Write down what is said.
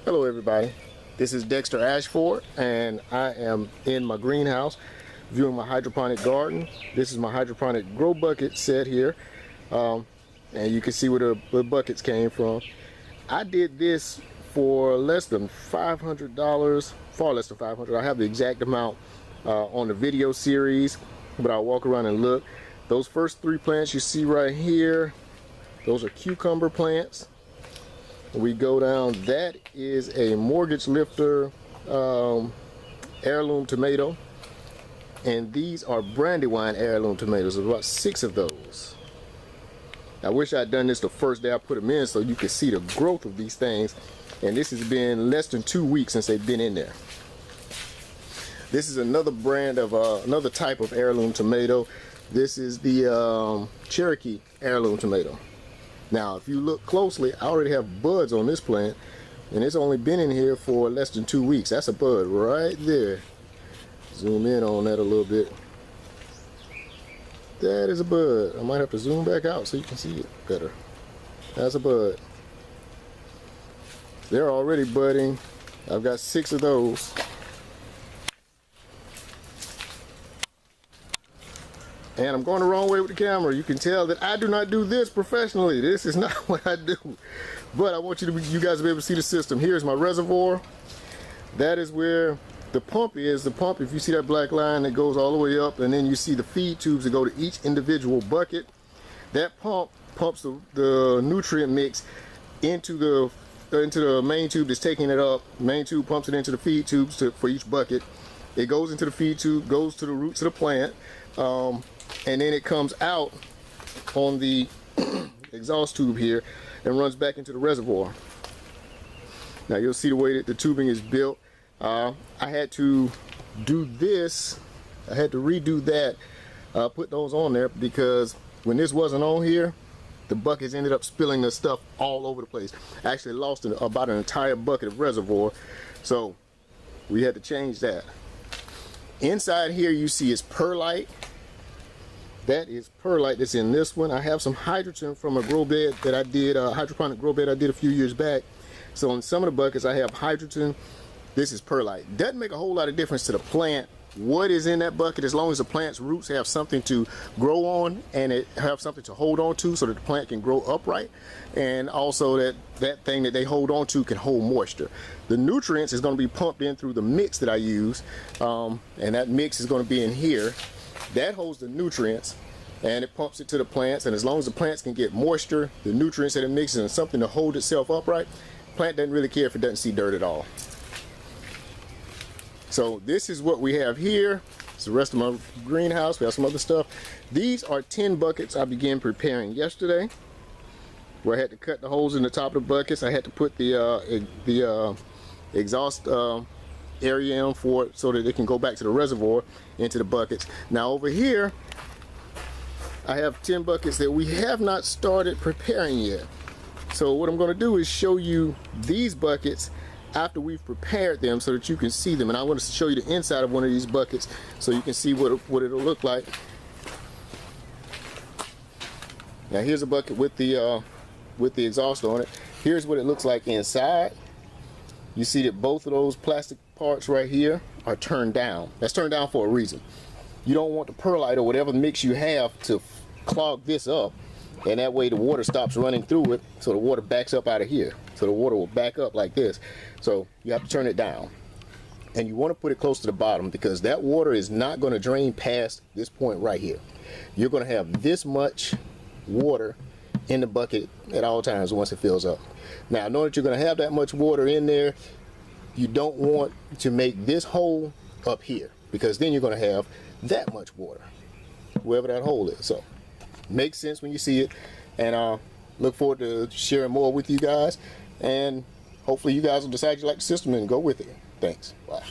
Hello everybody, this is Dexter Ashford and I am in my greenhouse viewing my hydroponic garden. This is my hydroponic grow bucket set here, and you can see where the buckets came from. I did this for less than $500, far less than $500. I have the exact amount on the video series, but I'll walk around and look. Those first three plants you see right here, those are cucumber plants. We go down, that is a mortgage lifter heirloom tomato, and these are Brandywine heirloom tomatoes. There's about 6 of those. I wish I'd done this the first day I put them in so you could see the growth of these things, and this has been less than 2 weeks since they've been in there. This is another brand of another type of heirloom tomato. This is the Cherokee heirloom tomato. Now, if you look closely, I already have buds on this plant, and it's only been in here for less than 2 weeks. That's a bud right there. Zoom in on that a little bit. That is a bud. I might have to zoom back out so you can see it better. That's a bud. They're already budding. I've got 6 of those. And I'm going the wrong way with the camera. You can tell that I do not do this professionally. This is not what I do. But I want you guys to be able to see the system. Here's my reservoir. That is where the pump is. The pump, if you see that black line that goes all the way up, and then you see the feed tubes that go to each individual bucket. That pump pumps the nutrient mix into the main tube that's taking it up. Main tube pumps it into the feed tubes for each bucket. It goes into the feed tube, goes to the roots of the plant. And then it comes out on the exhaust tube here and runs back into the reservoir. Now you'll see the way that the tubing is built. I had to do this, I had to redo that, put those on there, because when this wasn't on here, the buckets ended up spilling the stuff all over the place. I actually lost about an entire bucket of reservoir, so we had to change that. Inside here you see is perlite. That is perlite that's in this one. I have some hydrogen from a grow bed that I did, a hydroponic grow bed I did a few years back. So in some of the buckets I have hydrogen. This is perlite. Doesn't make a whole lot of difference to the plant what is in that bucket, as long as the plant's roots have something to grow on and it have something to hold on to so that the plant can grow upright, and also that thing that they hold on to can hold moisture. The nutrients is going to be pumped in through the mix that I use, and that mix is going to be in here. That holds the nutrients and it pumps it to the plants, and as long as the plants can get moisture, the nutrients that it mixes, and something to hold itself upright, the plant doesn't really care if it doesn't see dirt at all. So this is what we have here. It's the rest of my greenhouse. We have some other stuff. These are 10 buckets I began preparing yesterday, where I had to cut the holes in the top of the buckets. I had to put the exhaust area in for it so that it can go back to the reservoir into the buckets. Now over here I have 10 buckets that we have not started preparing yet. So what I'm going to do is show you these buckets after we've prepared them so that you can see them, and I want to show you the inside of one of these buckets so you can see what it'll look like. Now here's a bucket with the exhaust on it. Here's what it looks like inside. You see that both of those plastic parts right here are turned down. That's turned down for a reason. You don't want the perlite or whatever mix you have to clog this up, and that way the water stops running through it, so the water backs up out of here. So the water will back up like this. So you have to turn it down. And you want to put it close to the bottom, because that water is not going to drain past this point right here. You're going to have this much water in the bucket at all times once it fills up. Now, knowing that you're going to have that much water in there, you don't want to make this hole up here, because then you're going to have that much water wherever that hole is. So makes sense when you see it, and look forward to sharing more with you guys, and hopefully you guys will decide you like the system and go with it. Thanks. Bye.